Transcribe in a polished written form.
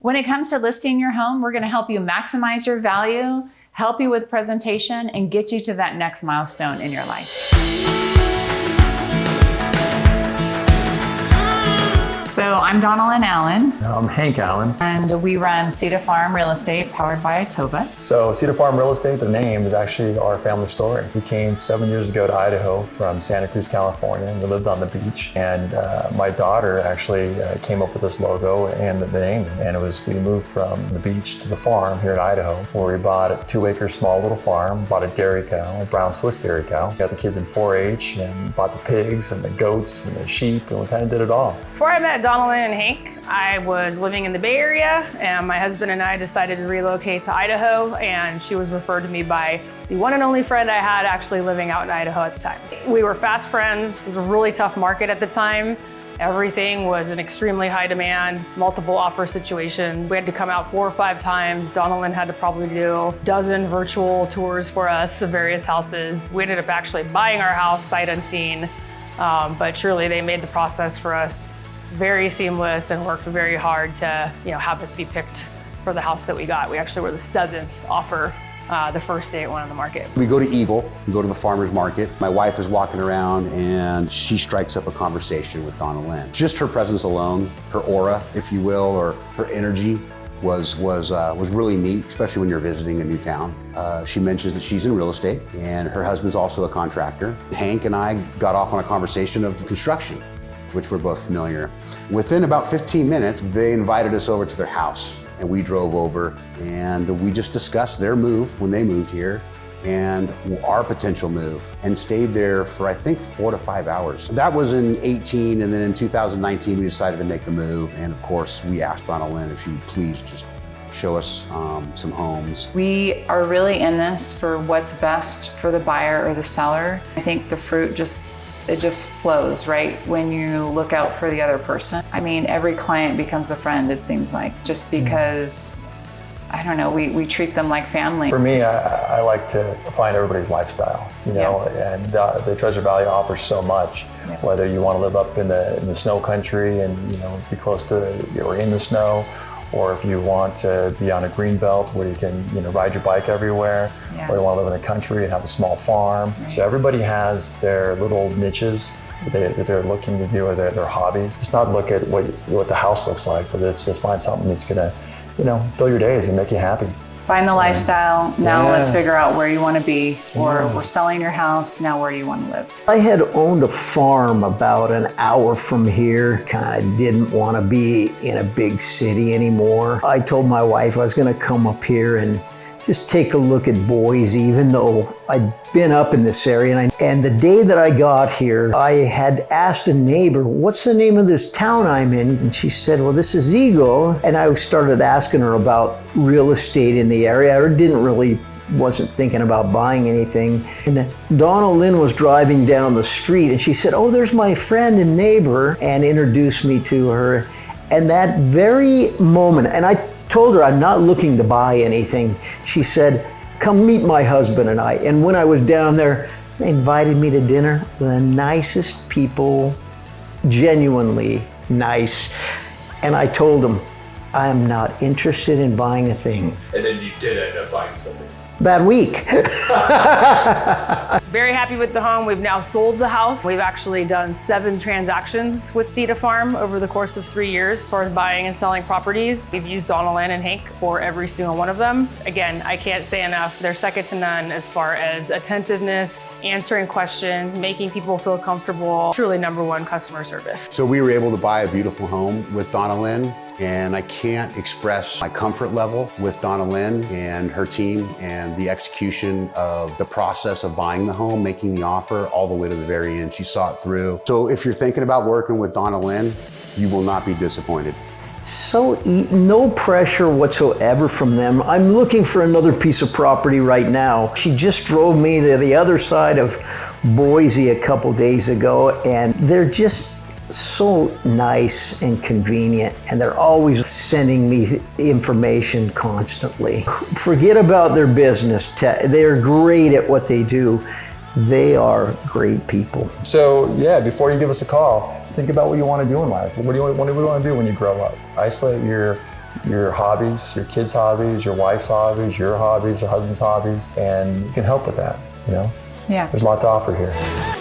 When it comes to listing your home, we're going to help you maximize your value, help you with presentation, and get you to that next milestone in your life. So I'm Donalyn Allen. I'm Hank Allen. And we run Cedar Farm Real Estate, powered by Atova. So Cedar Farm Real Estate, the name is actually our family story. We came 7 years ago to Idaho from Santa Cruz, California. We lived on the beach, and my daughter actually came up with this logo and the name. And it was, we moved from the beach to the farm here in Idaho, where we bought a 2-acre small little farm, bought a dairy cow, a brown Swiss dairy cow. Got the kids in 4-H and bought the pigs and the goats and the sheep, and we kind of did it all. Before I met Donalyn and Hank, I was living in the Bay Area, and my husband and I decided to relocate to Idaho, and she was referred to me by the one and only friend I had actually living out in Idaho at the time. We were fast friends. It was a really tough market at the time. Everything was in extremely high demand, multiple offer situations. We had to come out 4 or 5 times. Donalyn had to probably do a dozen virtual tours for us of various houses. We ended up actually buying our house sight unseen, but surely they made the process for us very seamless and worked very hard to have us be picked for the house that we got. We actually were the 7th offer the first day it went on the market. We go to Eagle, we go to the farmer's market. My wife is walking around and she strikes up a conversation with Donalyn. Just her presence alone, her aura, if you will, or her energy was really neat, especially when you're visiting a new town. She mentions that she's in real estate and her husband's also a contractor. Hank and I got off on a conversation of construction, which we're both familiar. Within about 15 minutes, they invited us over to their house, and we drove over and we just discussed their move when they moved here and our potential move, and stayed there for I think 4 to 5 hours. That was in 18, and then in 2019 we decided to make the move, and of course we asked Donalyn if she would please just show us some homes. We are really in this for what's best for the buyer or the seller. I think the fruit just flows, right? When you look out for the other person. I mean, every client becomes a friend, it seems like, just because, I don't know, we treat them like family. For me, I like to find everybody's lifestyle, and the Treasure Valley offers so much. Whether you want to live up in the snow country and be close to or in the snow, or if you want to be on a green belt where you can ride your bike everywhere, or you want to live in the country and have a small farm. Right. So everybody has their little niches that they're looking to do, or their hobbies. It's not look at what the house looks like, but it's just find something that's gonna fill your days and make you happy. Find the lifestyle. Now let's figure out where you want to be, or we're selling your house. Now where do you want to live? I had owned a farm about an hour from here. Kind of didn't want to be in a big city anymore. I told my wife I was going to come up here and just take a look at Boise, even though I'd been up in this area. And the day that I got here, I had asked a neighbor, what's the name of this town I'm in? And she said, well, this is Eagle. And I started asking her about real estate in the area. I wasn't thinking about buying anything. And Donalyn was driving down the street and she said, oh, there's my friend and neighbor, and introduced me to her. And that very moment, and I told her I'm not looking to buy anything. She said, come meet my husband and I. And when I was down there, they invited me to dinner. The nicest people, genuinely nice. And I told them, I'm not interested in buying a thing. And then you did end up buying something. That week. Very happy with the home. We've now sold the house. We've actually done 7 transactions with Cedar Farm over the course of 3 years as far as buying and selling properties. We've used Donalyn and Hank for every single one of them. Again, I can't say enough. They're second to none as far as attentiveness, answering questions, making people feel comfortable. Truly #1 customer service. So we were able to buy a beautiful home with Donalyn, and I can't express my comfort level with Donalyn and her team and the execution of the process of buying the home, making the offer all the way to the very end. She saw it through. So if you're thinking about working with Donalyn, you will not be disappointed. So no pressure whatsoever from them. I'm looking for another piece of property right now. She just drove me to the other side of Boise a couple days ago, and they're just so nice and convenient, and they're always sending me information constantly. Forget about their business. They're great at what they do. They are great people. So before you give us a call, think about what you want to do in life. What do you want to do when you grow up? Isolate your your hobbies, your kids' hobbies, your wife's hobbies, your husband's hobbies, and you can help with that, you know? Yeah. There's a lot to offer here.